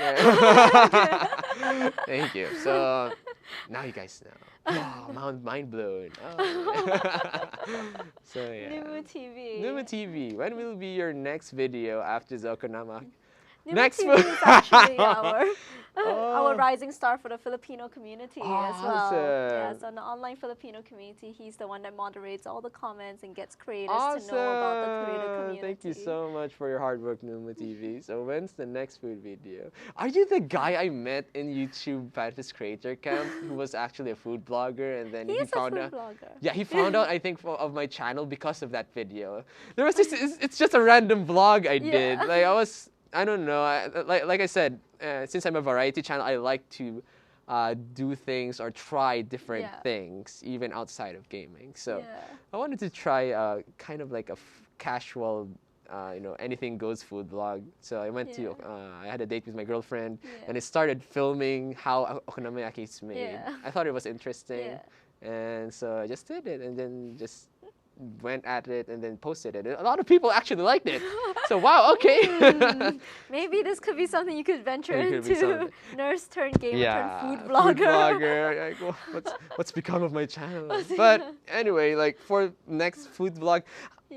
[SPEAKER 2] Thank you. So, now you guys know. Wow, mind blown. Oh. So, yeah.
[SPEAKER 1] Numu TV.
[SPEAKER 2] Numu TV. When will be your next video after Zokonama?
[SPEAKER 1] Numa
[SPEAKER 2] Next
[SPEAKER 1] TV
[SPEAKER 2] food.
[SPEAKER 1] is actually our rising star for the Filipino community as well. Yeah,
[SPEAKER 2] Awesome.
[SPEAKER 1] so in the online Filipino community, he's the one that moderates all the comments and gets creators
[SPEAKER 2] Awesome.
[SPEAKER 1] to know about the creator community.
[SPEAKER 2] Thank you so much for your hard work, Numa TV. So when's the next food video? Are you the guy I met in YouTube Fantasy Creator Camp who was actually a food blogger and then
[SPEAKER 1] He is
[SPEAKER 2] found
[SPEAKER 1] a
[SPEAKER 2] out?
[SPEAKER 1] food blogger.
[SPEAKER 2] Yeah, he found out I think of my channel because of that video. There was this. It's just a random vlog I did. Like I don't know. Like I said, since I'm a variety channel, I like to do things or try different things, even outside of gaming. So I wanted to try kind of like a casual, anything goes food vlog. So I went to, I had a date with my girlfriend, and I started filming how okonomiyaki is made. I thought it was interesting, and so I just did it, and then just went at it and then posted it. A lot of people actually liked it. So wow, okay.
[SPEAKER 1] Maybe this could be something you could venture
[SPEAKER 2] It could be
[SPEAKER 1] into.
[SPEAKER 2] something.
[SPEAKER 1] Nurse turned gamer turned food blogger.
[SPEAKER 2] Food blogger. Like, what's become of my channel? But anyway, like for next food vlog,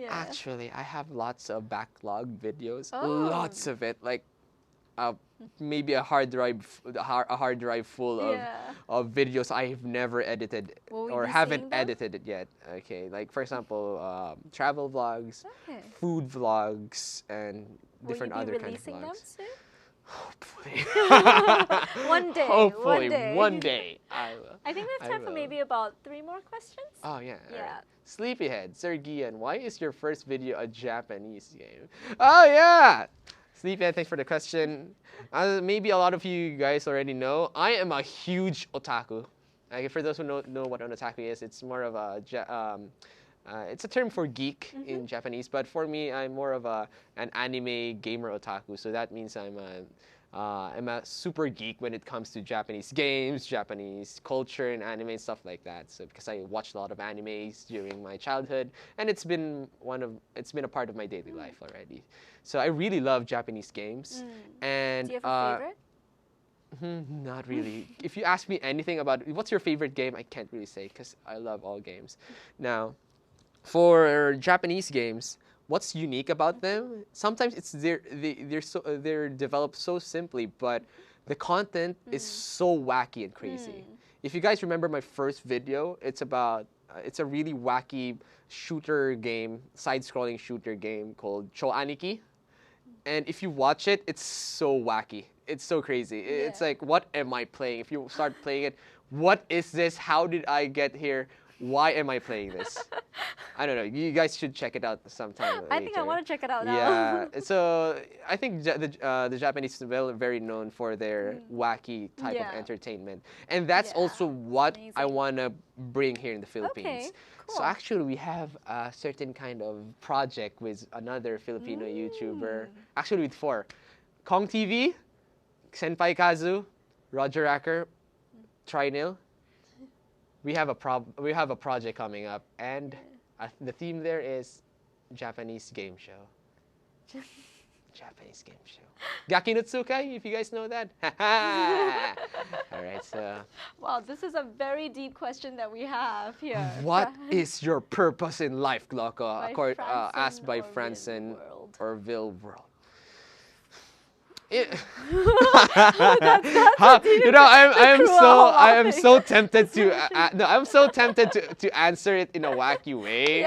[SPEAKER 2] actually I have lots of backlog videos. Lots of it. Like maybe a hard drive full of videos I've never edited or haven't edited it yet. Okay, like for example, travel vlogs, food vlogs, and different other kind of vlogs. Will you be releasing them soon? Hopefully.
[SPEAKER 1] One day.
[SPEAKER 2] Hopefully, one day I will.
[SPEAKER 1] I think we have time for maybe about 3 more questions.
[SPEAKER 2] Oh yeah. Right. Sleepyhead, Sir Gian, why is your first video a Japanese game? Oh yeah. Sleepyhead, thanks for the question. Maybe a lot of you guys already know, I am a huge otaku. For those who know what an otaku is, it's more of a, it's a term for geek in Japanese, but for me, I'm more of an anime gamer otaku. So that means I'm a super geek when it comes to Japanese games, Japanese culture, and anime and stuff like that. So because I watched a lot of animes during my childhood, and it's been a part of my daily life already. So I really love Japanese games. And
[SPEAKER 1] do you have a favorite?
[SPEAKER 2] Not really. If you ask me anything about what's your favorite game, I can't really say because I love all games. Now, for Japanese games, what's unique about them? Sometimes it's they're developed so simply, but the content is so wacky and crazy. If you guys remember my first video, it's a really wacky shooter game, side-scrolling shooter game called Cho Aniki. And if you watch it, it's so wacky. It's so crazy. It's like, what am I playing? If you start playing it, what is this? How did I get here? Why am I playing this? I don't know. You guys should check it out sometime later.
[SPEAKER 1] I think I want to check it out now.
[SPEAKER 2] Yeah. So I think the Japanese are very known for their wacky type of entertainment. And that's also what I want to bring here in the Philippines.
[SPEAKER 1] Okay, cool.
[SPEAKER 2] So actually we have a certain kind of project with another Filipino YouTuber. Actually with 4. Kong TV, Senpai Kazu, Roger Acker, Trinil. We have a project coming up, and the theme there is Japanese game show. Japanese game show. Gaki no Tsukai, if you guys know that. All right, so.
[SPEAKER 1] Wow, this is a very deep question that we have here.
[SPEAKER 2] What is your purpose in life, GLOCO? Asked by Franson or Vil World.
[SPEAKER 1] That's
[SPEAKER 2] I am so tempted to I'm so tempted to answer it in a wacky way.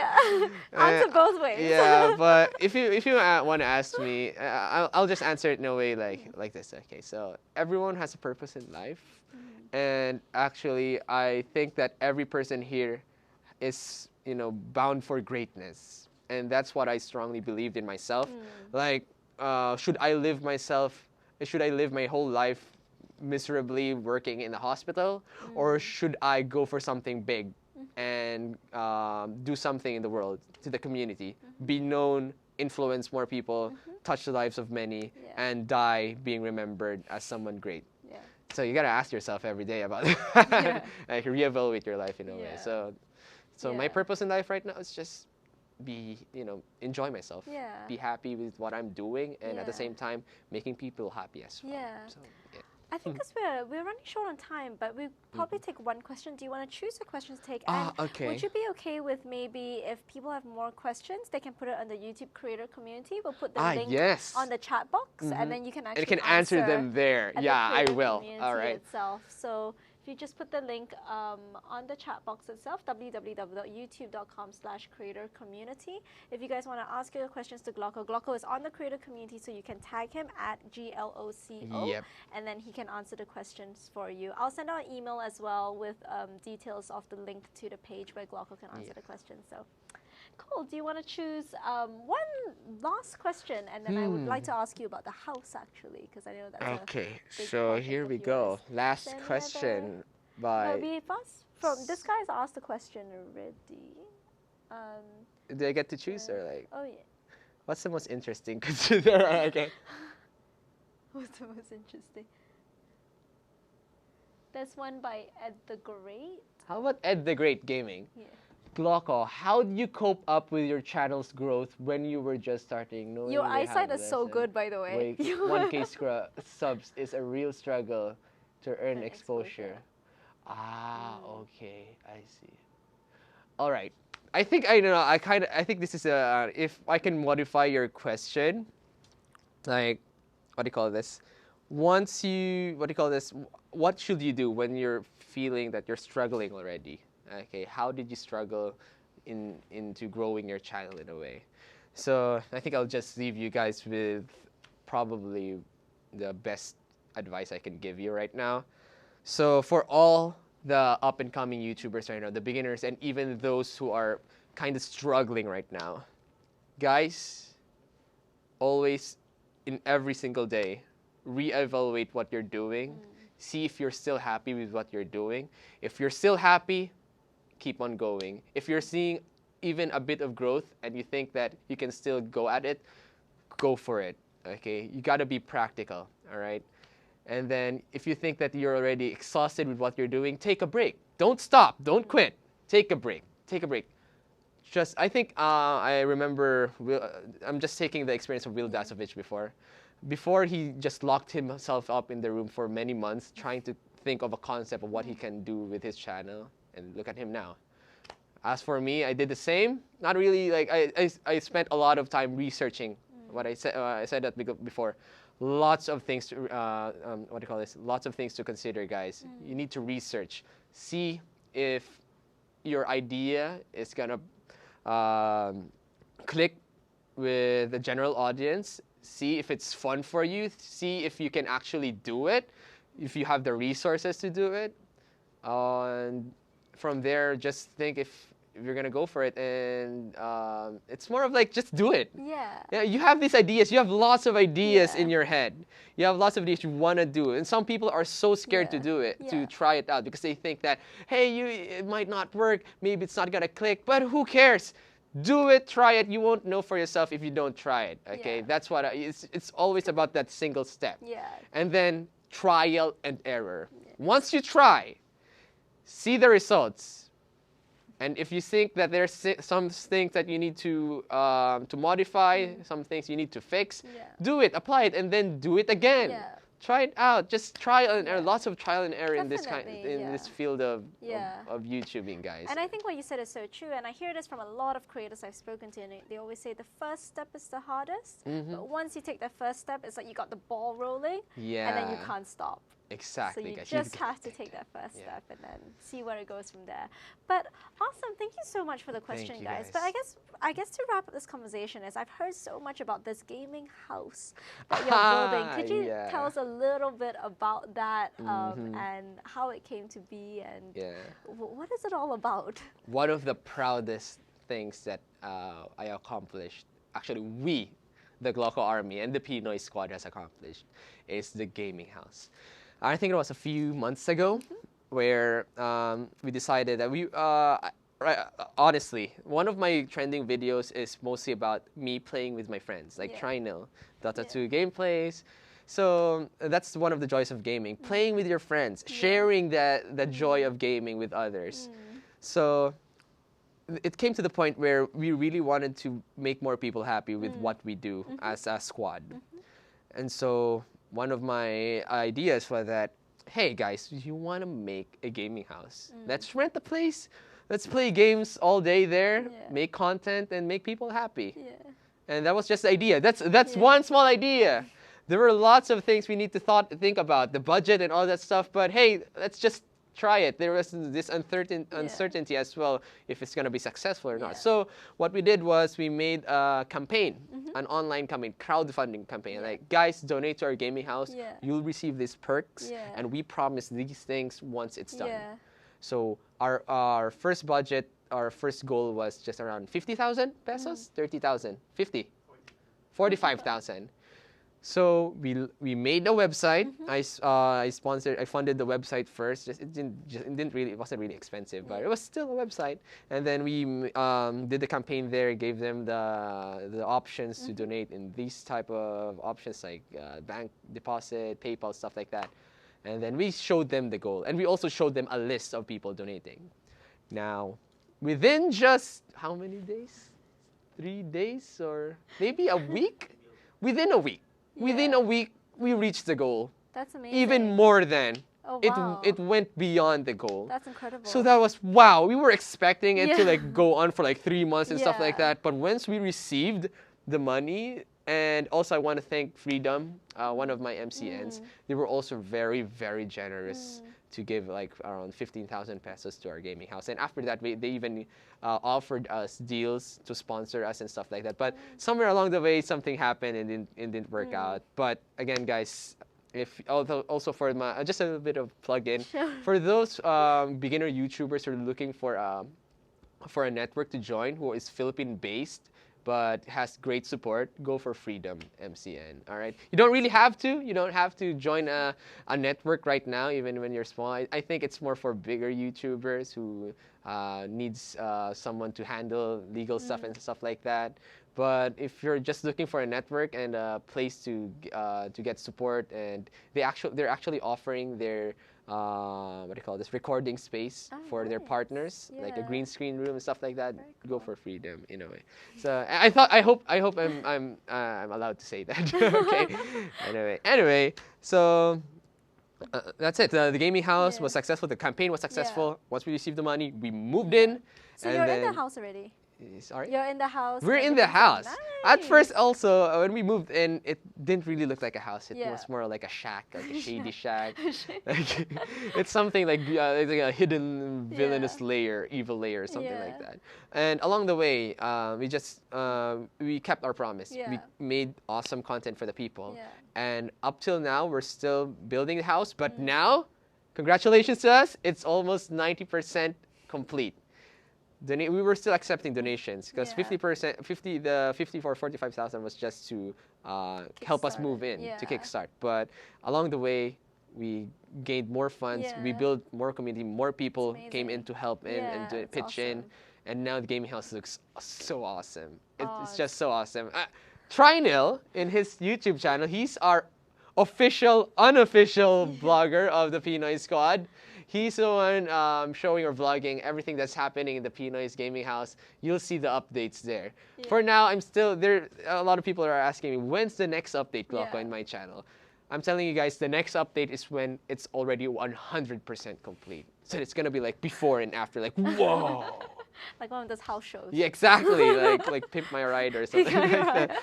[SPEAKER 1] Answer both ways.
[SPEAKER 2] Yeah, but if you want to ask me, I'll just answer it in a way like this. Okay, so everyone has a purpose in life, and actually I think that every person here is bound for greatness, and that's what I strongly believed in myself. Like. Should I live my whole life miserably working in the hospital, or should I go for something big and do something in the world, to the community, be known, influence more people, touch the lives of many, and die being remembered as someone great? So you gotta ask yourself every day about it. Like reevaluate your life in a way. So my purpose in life right now is just enjoy myself, be happy with what I'm doing, and at the same time making people happy as well. So,
[SPEAKER 1] I think because we're running short on time, but we probably take one question. Do you want to choose a question to take? And
[SPEAKER 2] Okay.
[SPEAKER 1] would you be okay with maybe if people have more questions, they can put it on the YouTube creator community. We'll put the link
[SPEAKER 2] Yes.
[SPEAKER 1] on the chat box, and then you can actually
[SPEAKER 2] And it can answer them there.
[SPEAKER 1] at
[SPEAKER 2] Yeah,
[SPEAKER 1] the
[SPEAKER 2] I
[SPEAKER 1] creator
[SPEAKER 2] will.
[SPEAKER 1] community
[SPEAKER 2] All right.
[SPEAKER 1] itself. So if you just put the link on the chat box itself, www.youtube.com/creatorcommunity. If you guys want to ask your questions to GLOCO, GLOCO is on the creator community, so you can tag him at GLOCO,
[SPEAKER 2] Yep.
[SPEAKER 1] and then he can answer the questions for you. I'll send out an email as well with details of the link to the page where GLOCO can answer the questions. So, cool. Do you want to choose one last question, and then I would like to ask you about the house actually, because I know that's
[SPEAKER 2] Okay,
[SPEAKER 1] big
[SPEAKER 2] so
[SPEAKER 1] topic
[SPEAKER 2] here
[SPEAKER 1] of
[SPEAKER 2] we
[SPEAKER 1] yours.
[SPEAKER 2] go. Last
[SPEAKER 1] Any
[SPEAKER 2] question
[SPEAKER 1] no,
[SPEAKER 2] by.
[SPEAKER 1] be fast. From this guy's asked the question already.
[SPEAKER 2] Do I get to choose or like?
[SPEAKER 1] Oh yeah.
[SPEAKER 2] What's the most interesting? Consider. Okay.
[SPEAKER 1] What's the most interesting? There's one by Ed the Great.
[SPEAKER 2] How about Ed the Great Gaming?
[SPEAKER 1] Yeah.
[SPEAKER 2] GLOCO, how do you cope up with your channel's growth when you were just starting? Knowing
[SPEAKER 1] Your
[SPEAKER 2] they
[SPEAKER 1] eyesight
[SPEAKER 2] have
[SPEAKER 1] is so
[SPEAKER 2] less
[SPEAKER 1] good, by the way.
[SPEAKER 2] 1K subs is a real struggle to earn
[SPEAKER 1] Earn
[SPEAKER 2] exposure.
[SPEAKER 1] exposure.
[SPEAKER 2] Okay, I see. All right. I think I know. I think this is a. If I can modify your question, like, what do you call this? Once you, what do you call this? What should you do when you're feeling that you're struggling already? Okay, how did you struggle into growing your channel in a way? So I think I'll just leave you guys with probably the best advice I can give you right now. So for all the up and coming YouTubers right now, the beginners, and even those who are kind of struggling right now, guys, always in every single day, reevaluate what you're doing. See if you're still happy with what you're doing. If you're still happy, keep on going. If you're seeing even a bit of growth and you think that you can still go at it, go for it. Okay, you got to be practical. All right. And then if you think that you're already exhausted with what you're doing, take a break. Don't stop. Don't quit. Take a break. Take a break. Just, I think I remember, I'm just taking the experience of Will Dasovich before. Before, he just locked himself up in the room for many months trying to think of a concept of what he can do with his channel. And look at him now. As for me, I did the same. Not really, like, I spent a lot of time researching what I said that before. Lots of things to, what do you call this? Lots of things to consider, guys. You need to research. See if your idea is gonna click with the general audience. See if it's fun for you. See if you can actually do it. If you have the resources to do it. And from there, just think if you're gonna go for it, and it's more of like just do it. Yeah. You have these ideas. You have lots of ideas in your head. You have lots of ideas you want to do, and some people are so scared to do it, to try it out, because they think that, hey, it might not work. Maybe it's not gonna click, but who cares? Do it, try it. You won't know for yourself if you don't try it. Okay, that's what it's always about, that single step. And then trial and error. Once you try, see the results. And if you think that there's some things that you need to modify, some things you need to fix, do it, apply it, and then do it again. Try it out. Just trial and error. Lots of trial and error in this this field of YouTubing, guys.
[SPEAKER 1] And I think what you said is so true. And I hear this from a lot of creators I've spoken to, and they always say the first step is the hardest. But once you take that first step, it's like you got the ball rolling, and then you can't stop.
[SPEAKER 2] Exactly.
[SPEAKER 1] So you
[SPEAKER 2] guys.
[SPEAKER 1] just have to take that first step and then see where it goes from there. But awesome, thank you so much for the question, guys. But I guess to wrap up this conversation is I've heard so much about this gaming house that you're building. Could you tell us a little bit about that and how it came to be, and what is it all about?
[SPEAKER 2] One of the proudest things that I accomplished, actually we, the GLOCO Army and the Pinoy Squad has accomplished, is the gaming house. I think it was a few months ago where we decided that honestly, one of my trending videos is mostly about me playing with my friends, like Trino, Dota 2 gameplays. So that's one of the joys of gaming, playing with your friends, sharing the joy of gaming with others. So it came to the point where we really wanted to make more people happy with what we do as a squad. And so one of my ideas was that, hey guys, you want to make a gaming house? Let's rent a place. Let's play games all day there, make content, and make people happy.
[SPEAKER 1] Yeah.
[SPEAKER 2] And that was just the idea. That's one small idea. There were lots of things we need to think about, the budget and all that stuff. But hey, let's just try it. There was this uncertainty as well if it's going to be successful or not. So what we did was we made a campaign, an online campaign, crowdfunding campaign. Like, guys, donate to our gaming house. You'll receive these perks, and we promise these things once it's done. So our first budget, our first goal was just around 50,000 pesos, 30,000, 50, 45,000. So we made a website. I funded the website first. It wasn't really expensive, but it was still a website. And then we did the campaign there, gave them the options to donate in these type of options like bank deposit, PayPal, stuff like that. And then we showed them the goal, and we also showed them a list of people donating. Now, within just how many days? 3 days or maybe a week? Within a week. Within a week, we reached the goal.
[SPEAKER 1] That's amazing.
[SPEAKER 2] Even more than.
[SPEAKER 1] Oh, wow.
[SPEAKER 2] It went beyond the goal.
[SPEAKER 1] That's incredible.
[SPEAKER 2] So that was, wow. We were expecting it to like go on for like 3 months and stuff like that. But once we received the money, and also I want to thank Freedom, one of my MCNs. They were also very, very generous to give like around 15,000 pesos to our gaming house. And after that, they even offered us deals to sponsor us and stuff like that. But somewhere along the way, something happened and it didn't work out. But again, guys, also for my just a little bit of plug-in, for those beginner YouTubers who are looking for a network to join who is Philippine-based but has great support, go for Freedom MCN. All right, you don't really have to. You don't have to join a network right now, even when you're small. I think it's more for bigger YouTubers who needs someone to handle legal stuff and stuff like that. But if you're just looking for a network and a place to get support, and they're actually offering their recording space for their partners, like a green screen room and stuff like that. Go for Freedom in a way. So I hope I'm allowed to say that. Okay. Anyway, so that's it. The gaming house was successful. The campaign was successful. Once we received the money, we moved in.
[SPEAKER 1] So you're in the house already.
[SPEAKER 2] Sorry?
[SPEAKER 1] You're in the house.
[SPEAKER 2] We're in the house. Nice. At first, also, when we moved in, it didn't really look like a house. It was more like a shack, like a shady shack. Like, it's something like a hidden villainous layer, evil layer, something like that. And along the way, we kept our promise. We made awesome content for the people. And up till now, we're still building the house. But now, congratulations to us, it's almost 90% complete. We were still accepting donations because 50 for 45,000 was just to help us move in to kickstart. But along the way, we gained more funds. We built more community. More people came in to help in and to pitch in. And now the gaming house looks so awesome. It's just so awesome. Trinil, in his YouTube channel, he's our unofficial blogger of the Pinoy Squad. He's the one showing or vlogging everything that's happening in the Pinoy's gaming house. You'll see the updates there. For now, I'm still there. A lot of people are asking me, when's the next update, GLOCO, in my channel? I'm telling you guys, the next update is when it's already 100% complete. So it's gonna be like before and after, like whoa.
[SPEAKER 1] Like one of those house shows.
[SPEAKER 2] Yeah, exactly. like Pimp My Ride or something like that.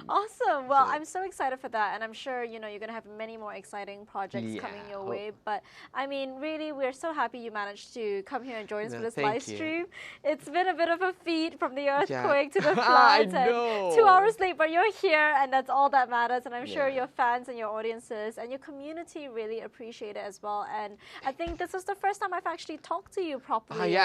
[SPEAKER 1] Awesome. Well, I'm so excited for that, and I'm sure you're gonna have many more exciting projects coming your way. But I mean, really, we're so happy you managed to come here and join us for this live stream. It's been a bit of a feat from the earthquake to the floods, and 2 hours late, but you're here, and that's all that matters. And I'm sure your fans and your audiences and your community really appreciate it as well. And I think this was the first time I've actually talked to you properly.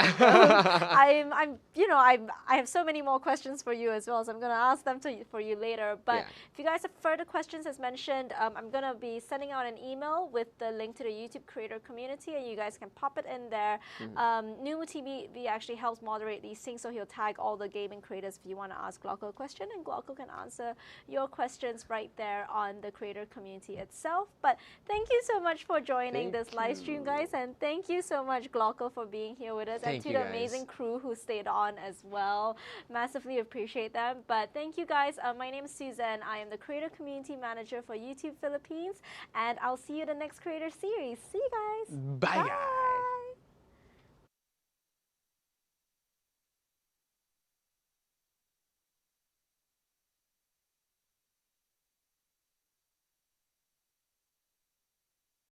[SPEAKER 1] I have so many more questions for you as well, so I'm going to ask them for you later. But if you guys have further questions, as mentioned, I'm going to be sending out an email with the link to the YouTube Creator Community, and you guys can pop it in there. Numu TV actually helps moderate these things, so he'll tag all the gaming creators if you want to ask GLOCO a question, and GLOCO can answer your questions right there on the Creator Community itself. But thank you so much for joining this live stream, guys, and thank you so much, GLOCO, for being here with us, and to the amazing crew crew who stayed on as well. Massively appreciate them. But thank you guys. My name is Su-Zen. I am the Creator Community Manager for YouTube Philippines, and I'll see you in the next Creator series. See you guys.
[SPEAKER 2] Bye, guys.